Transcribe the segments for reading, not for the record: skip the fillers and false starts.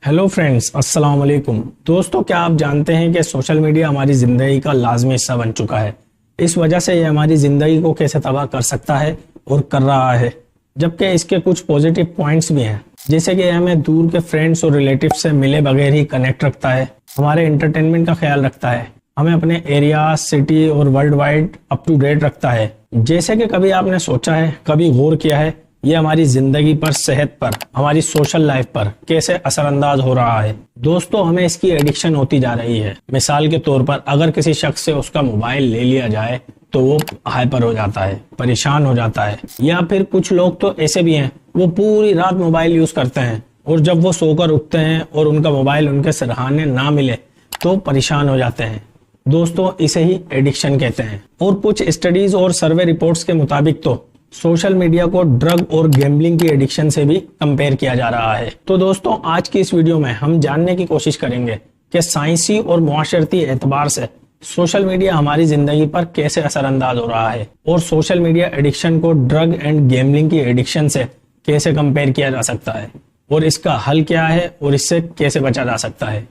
Hello friends, अस्सलाम वालेकुम। दोस्तों, क्या आप जानते हैं कि सोशल मीडिया हमारी ज़िंदगी का लाजमी हिस्सा बन चुका है। इस वजह से ये हमारी ज़िंदगी को कैसे तबाह कर सकता है और कर रहा है, जबकि इसके कुछ पॉजिटिव पॉइंट्स भी हैं, जैसे कि हमें दूर के फ्रेंड्स और रिलेटिव से मिले बगैर ही कनेक्ट रखता है, हमारे एंटरटेनमेंट का ख्याल रखता है, हमें अपने एरिया, सिटी और world wide up to date रखता है। जैसे कि कभी आपने सोचा है, कभी गौर किया है, ये हमारी जिंदगी पर, सेहत पर, हमारी सोशल लाइफ पर कैसे असरअंदाज हो रहा है। दोस्तों, हमें इसकी एडिक्शन होती जा रही है। मिसाल के तौर पर अगर किसी शख्स से उसका मोबाइल ले लिया जाए तो वो हाइपर हो जाता है, परेशान हो जाता है। या फिर कुछ लोग तो ऐसे भी हैं, वो पूरी रात मोबाइल यूज करते हैं और जब वो सोकर उठते हैं और उनका मोबाइल उनके सिरहाने ना मिले तो परेशान हो जाते हैं। दोस्तों, इसे ही एडिक्शन कहते हैं। और कुछ स्टडीज और सर्वे रिपोर्ट्स के मुताबिक तो सोशल मीडिया को ड्रग और गैम्बलिंग की एडिक्शन से भी कंपेयर किया जा रहा है। तो दोस्तों, आज की इस वीडियो में हम जानने की कोशिश करेंगे कि साइंसी और मुआशरती एतबार से सोशल मीडिया हमारी जिंदगी पर कैसे असरअंदाज हो रहा है और सोशल मीडिया एडिक्शन को ड्रग एंड गैम्बलिंग की एडिक्शन से कैसे कंपेयर किया जा सकता है और इसका हल क्या है और इससे कैसे बचा जा सकता है।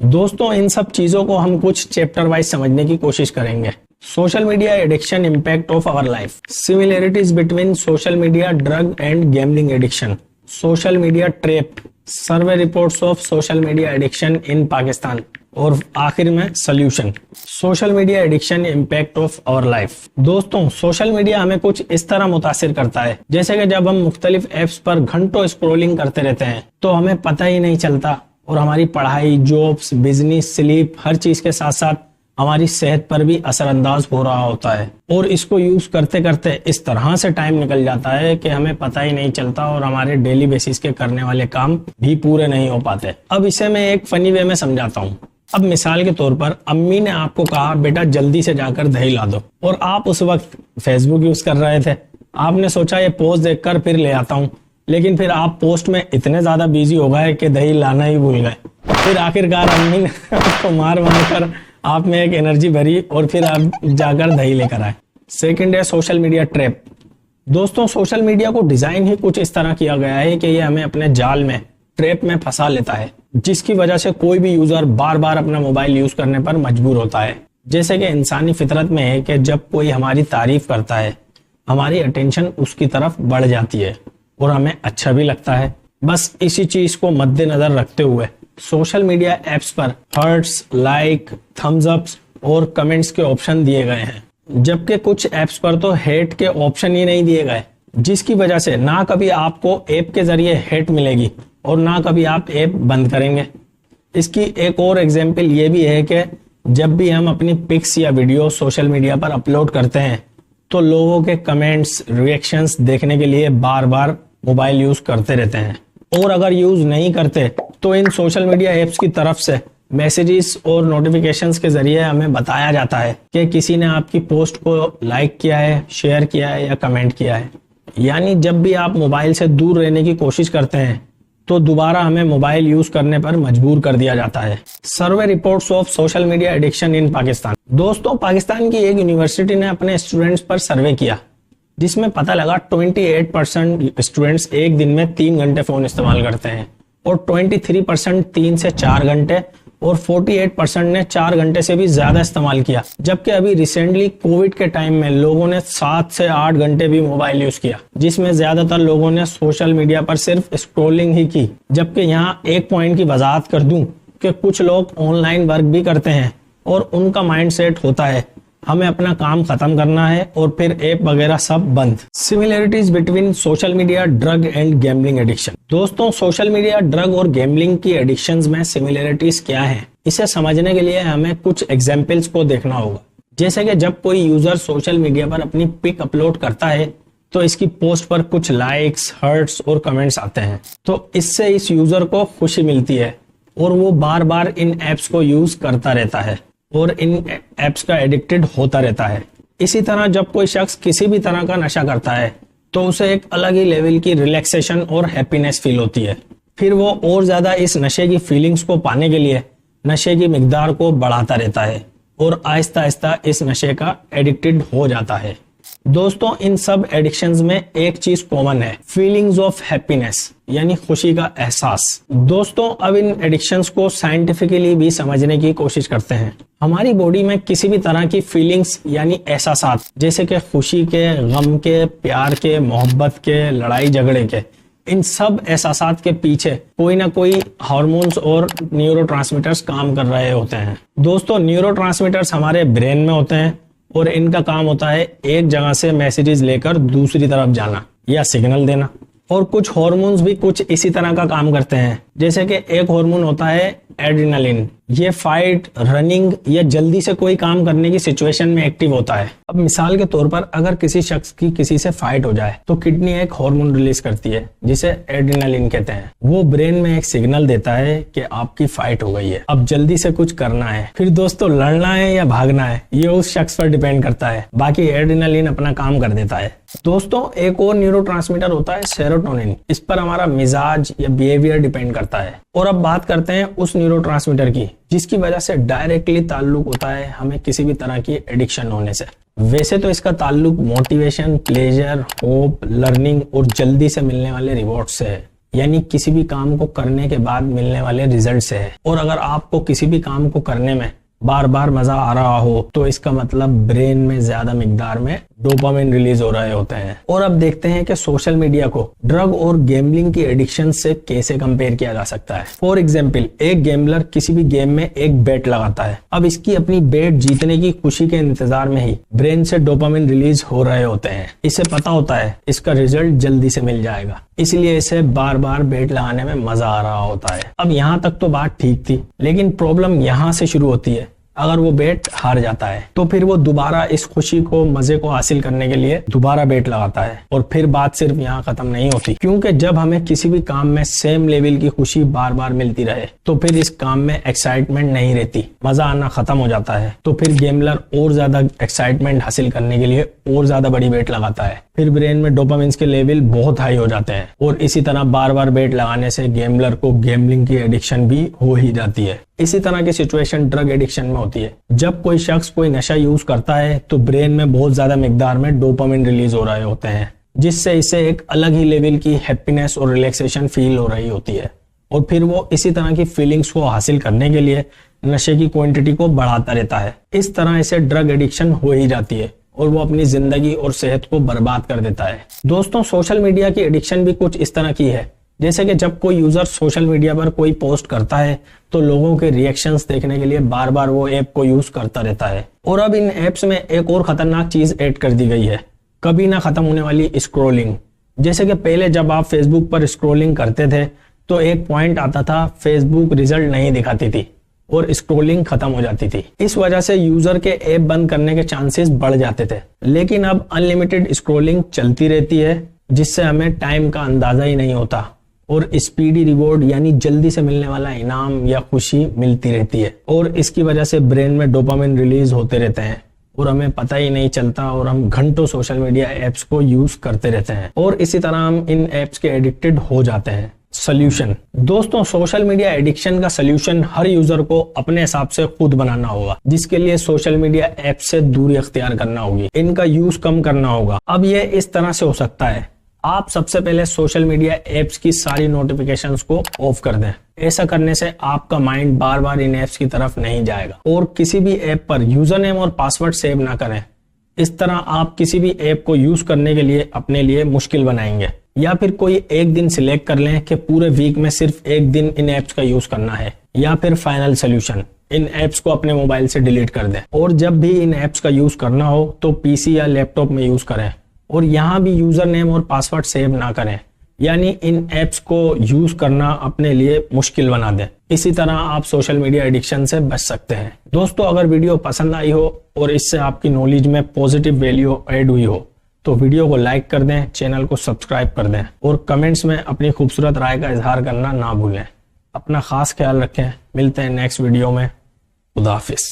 दोस्तों, इन सब चीजों को हम कुछ चैप्टर वाइज समझने की कोशिश करेंगे। Social media addiction, impact of our life, similarities between social media, drug and gambling addiction, social media trap, survey reports of social media addiction in Pakistan और आखिर में solution. Social media addiction, impact of our life. दोस्तों, social media हमें कुछ इस तरह मुतासिर करता है, जैसे कि जब हम मुख्तलिफ एप्स पर घंटों स्क्रोलिंग करते रहते हैं तो हमें पता ही नहीं चलता और हमारी पढ़ाई, जॉब्स, बिजनेस, स्लीप, हर चीज के साथ साथ हमारी सेहत पर भी असरअंदाज हो रहा होता है। और इसको यूज करते करते इस तरह से टाइम निकल जाता है कि हमें पता ही नहीं चलता और हमारे डेली बेसिस के करने वाले काम भी पूरे नहीं हो पाते। अब इसे मैं एक फनी वे में समझाता हूँ। अब मिसाल के तौर पर अम्मी ने आपको कहा, बेटा जल्दी से जाकर दही ला दो, और आप उस वक्त फेसबुक यूज कर रहे थे। आपने सोचा ये पोस्ट देखकर फिर ले आता हूँ, लेकिन फिर आप पोस्ट में इतने ज्यादा बिजी हो गए कि दही लाना ही भूल गए। फिर आखिरकार अम्मी ने आपको मार कर आप में एक एनर्जी भरी और फिर आप जाकर दही लेकर आए। सेकंड है सोशल मीडिया ट्रैप। दोस्तों, सोशल मीडिया को डिजाइन ही कुछ इस तरह किया गया है कि ये हमें अपने जाल में, ट्रैप में फंसा लेता है, जिसकी वजह से कोई भी यूजर बार बार अपना मोबाइल यूज करने पर मजबूर होता है। जैसे कि इंसानी फितरत में है कि जब कोई हमारी तारीफ करता है, हमारी अटेंशन उसकी तरफ बढ़ जाती है और हमें अच्छा भी लगता है। बस इसी चीज को मद्देनजर रखते हुए सोशल मीडिया एप्स पर हार्ट्स, लाइक, थम्स अप्स और कमेंट्स के ऑप्शन दिए गए हैं, जबकि कुछ एप्स पर तो हेट के ऑप्शन ही नहीं दिए गए, जिसकी वजह से ना कभी आपको ऐप के जरिए हेट मिलेगी और ना कभी आप ऐप बंद करेंगे। इसकी एक और एग्जांपल ये भी है कि जब भी हम अपनी पिक्स या वीडियो सोशल मीडिया पर अपलोड करते हैं तो लोगों के कमेंट्स, रिएक्शंस देखने के लिए बार बार मोबाइल यूज करते रहते हैं। और अगर यूज नहीं करते तो इन सोशल मीडिया एप्स की तरफ से मैसेजेस और नोटिफिकेशंस के जरिए हमें बताया जाता है कि किसी ने आपकी पोस्ट को लाइक किया है, शेयर किया है या कमेंट किया है। यानी जब भी आप मोबाइल से दूर रहने की कोशिश करते हैं तो दोबारा हमें मोबाइल यूज करने पर मजबूर कर दिया जाता है। Survey reports of social media addiction in Pakistan. दोस्तों, पाकिस्तान की एक यूनिवर्सिटी ने अपने स्टूडेंट्स पर सर्वे किया, जिसमें पता लगा 28% स्टूडेंट्स एक दिन में 3 घंटे फोन इस्तेमाल करते हैं और 23% 3 से 4 घंटे और 48% ने 4 घंटे से भी ज्यादा इस्तेमाल किया। जबकि अभी रिसेंटली कोविड के टाइम में लोगों ने 7 से 8 घंटे भी मोबाइल यूज किया, जिसमें ज्यादातर लोगों ने सोशल मीडिया पर सिर्फ स्क्रोलिंग ही की। जबकि यहाँ एक पॉइंट की वजाहत कर दूं कि कुछ लोग ऑनलाइन वर्क भी करते हैं और उनका माइंडसेट होता है हमें अपना काम खत्म करना है और फिर ऐप वगैरह सब बंद। Similarities between social media, drug and gambling addiction. दोस्तों, सोशल मीडिया, ड्रग और गैम्बलिंग की एडिक्शंस में सिमिलरिटीज क्या हैं, इसे समझने के लिए हमें कुछ एग्जांपल्स को देखना होगा। जैसे कि जब कोई यूजर सोशल मीडिया पर अपनी पिक अपलोड करता है तो इसकी पोस्ट पर कुछ लाइक्स, हर्ट्स और कमेंट्स आते हैं, तो इससे इस यूजर को खुशी मिलती है और वो बार बार इन एप्स को यूज करता रहता है और इन एप्स का एडिक्टेड होता रहता है। इसी तरह जब कोई शख्स किसी भी तरह का नशा करता है तो उसे एक अलग ही लेवल की रिलैक्सेशन और हैप्पीनेस फील होती है। फिर वो और ज्यादा इस नशे की फीलिंग्स को पाने के लिए नशे की मिकदार को बढ़ाता रहता है और आहिस्ता आहिस्ता इस नशे का एडिक्टेड हो जाता है। दोस्तों इन सब एडिक्शंस में एक चीज कॉमन है, फीलिंग्स ऑफ हैप्पीनेस यानी खुशी का एहसास। दोस्तों अब इन एडिक्शंस को साइंटिफिकली भी समझने की कोशिश करते हैं। हमारी बॉडी में किसी भी तरह की फीलिंग्स यानी एहसासात, जैसे कि खुशी के, गम के, प्यार के, मोहब्बत के, लड़ाई झगड़े के, इन सब एहसासात के पीछे कोई ना कोई हार्मोन्स और न्यूरोट्रांसमीटर्स काम कर रहे होते हैं। दोस्तों न्यूरोट्रांसमीटर्स हमारे ब्रेन में होते हैं और इनका काम होता है एक जगह से मैसेजेस लेकर दूसरी तरफ जाना या सिग्नल देना। और कुछ हार्मोन्स भी कुछ इसी तरह का काम करते हैं, जैसे कि एक हार्मोन होता है एड्रेनालिन। ये फाइट, रनिंग या जल्दी से कोई काम करने की सिचुएशन में एक्टिव होता है। अब मिसाल के तौर पर अगर किसी शख्स की किसी से फाइट हो जाए तो किडनी एक हार्मोन रिलीज करती है जिसे एड्रेनालिन कहते हैं। वो ब्रेन में एक सिग्नल देता है कि आपकी फाइट हो गई है, अब जल्दी से कुछ करना है। फिर दोस्तों लड़ना है या भागना है ये उस शख्स पर डिपेंड करता है, बाकी एड्रेनालिन अपना काम कर देता है। दोस्तों एक और न्यूरोट्रांसमीटर होता है सेरोटोनिन। इस पर हमारा मिजाज या बिहेवियर डिपेंड करता है। और अब बात करते हैं उस न्यूरोट्रांसमीटर की जिसकी वजह से डायरेक्टली ताल्लुक होता है हमें किसी भी तरह की एडिक्शन होने से। वैसे तो इसका ताल्लुक मोटिवेशन, प्लेजर, होप, लर्निंग और जल्दी से मिलने वाले रिवॉर्ड से है, यानी किसी भी काम को करने के बाद मिलने वाले रिजल्ट से है। और अगर आपको किसी भी काम को करने में बार बार मजा आ रहा हो तो इसका मतलब ब्रेन में ज्यादा मिकदार में डोपामिन रिलीज हो रहे होते हैं। और अब देखते हैं कि सोशल मीडिया को ड्रग और गैम्बलिंग की एडिक्शन से कैसे कंपेयर किया जा सकता है। फॉर एग्जाम्पल एक गैम्बलर किसी भी गेम में एक बेट लगाता है। अब इसकी अपनी बेट जीतने की खुशी के इंतजार में ही ब्रेन से डोपामिन रिलीज हो रहे होते हैं। इसे पता होता है इसका रिजल्ट जल्दी से मिल जाएगा, इसलिए इसे बार बार बेट लगाने में मजा आ रहा होता है। अब यहाँ तक तो बात ठीक थी, लेकिन प्रॉब्लम यहाँ से शुरू होती है। अगर वो बेट हार जाता है तो फिर वो दोबारा इस खुशी को, मजे को हासिल करने के लिए दोबारा बेट लगाता है। और फिर बात सिर्फ यहाँ खत्म नहीं होती, क्योंकि जब हमें किसी भी काम में सेम लेवल की खुशी बार बार मिलती रहे तो फिर इस काम में एक्साइटमेंट नहीं रहती, मजा आना खत्म हो जाता है। तो फिर गेमलर और ज्यादा एक्साइटमेंट हासिल करने के लिए और ज्यादा बड़ी बेट लगाता है। फिर ब्रेन में डोपामिन के लेवल बहुत हाई हो जाते हैं और इसी तरह बार बार बेट लगाने से गेमलर को गैम्बलिंग की एडिक्शन भी हो ही जाती है। इसी तरह की सिचुएशन ड्रग एडिक्शन में होती है। जब कोई शख्स कोई नशा यूज करता है तो ब्रेन में बहुत ज्यादा मिकदार में डोपामिन रिलीज हो रहे होते हैं, जिससे इसे एक अलग ही लेवल की हैप्पीनेस और रिलैक्सेशन फील हो रही होती है। और फिर वो इसी तरह की फीलिंग्स को हासिल करने के लिए नशे की क्वांटिटी को बढ़ाता रहता है। इस तरह इसे ड्रग एडिक्शन हो ही जाती है और वो अपनी जिंदगी और सेहत को बर्बाद कर देता है। दोस्तों सोशल मीडिया की एडिक्शन भी कुछ इस तरह की है, जैसे कि जब कोई यूजर सोशल मीडिया पर कोई पोस्ट करता है तो लोगों के रिएक्शंस देखने के लिए बार बार वो ऐप को यूज करता रहता है। और अब इन एप्स में एक और खतरनाक चीज ऐड कर दी गई है, कभी ना खत्म होने वाली स्क्रॉलिंग। जैसे कि पहले जब आप फेसबुक पर स्क्रॉलिंग करते थे तो एक पॉइंट आता था, फेसबुक रिजल्ट नहीं दिखाती थी और स्क्रॉलिंग खत्म हो जाती थी। इस वजह से यूजर के ऐप बंद करने के चांसेस बढ़ जाते थे। लेकिन अब अनलिमिटेड स्क्रॉलिंग चलती रहती है, जिससे हमें टाइम का अंदाजा ही नहीं होता और स्पीडी रिवॉर्ड यानी जल्दी से मिलने वाला इनाम या खुशी मिलती रहती है। और इसकी वजह से ब्रेन में डोपामिन रिलीज होते रहते हैं और हमें पता ही नहीं चलता और हम घंटों सोशल मीडिया एप्स को यूज करते रहते हैं और इसी तरह हम इन एप्स के एडिक्टेड हो जाते हैं। सोल्यूशन। दोस्तों सोशल मीडिया एडिक्शन का सोल्यूशन हर यूजर को अपने हिसाब से खुद बनाना होगा, जिसके लिए सोशल मीडिया ऐप से दूरी अख्तियार करना होगी, इनका यूज कम करना होगा। अब ये इस तरह से हो सकता है, आप सबसे पहले सोशल मीडिया एप्स की सारी नोटिफिकेशंस को ऑफ कर दें। ऐसा करने से आपका माइंड बार बार इन एप्स की तरफ नहीं जाएगा। और किसी भी ऐप पर यूजर नेम और पासवर्ड सेव ना करें। इस तरह आप किसी भी ऐप को यूज करने के लिए अपने लिए मुश्किल बनाएंगे। या फिर कोई एक दिन सिलेक्ट कर लें कि पूरे वीक में सिर्फ एक दिन इन एप्स का यूज करना है। या फिर फाइनल सोल्यूशन, इन एप्स को अपने मोबाइल से डिलीट कर दें। और जब भी इन एप्स का यूज करना हो तो पीसी या लैपटॉप में यूज करें और यहाँ भी यूजर नेम और पासवर्ड सेव ना करें, यानी इन एप्स को यूज करना अपने लिए मुश्किल बना दें। इसी तरह आप सोशल मीडिया एडिक्शन से बच सकते हैं। दोस्तों अगर वीडियो पसंद आई हो और इससे आपकी नॉलेज में पॉजिटिव वैल्यू ऐड हुई हो तो वीडियो को लाइक कर दें, चैनल को सब्सक्राइब कर दें और कमेंट्स में अपनी खूबसूरत राय का इजहार करना ना भूलें। अपना खास ख्याल रखें। मिलते हैं नेक्स्ट वीडियो में। खुदा हाफिज।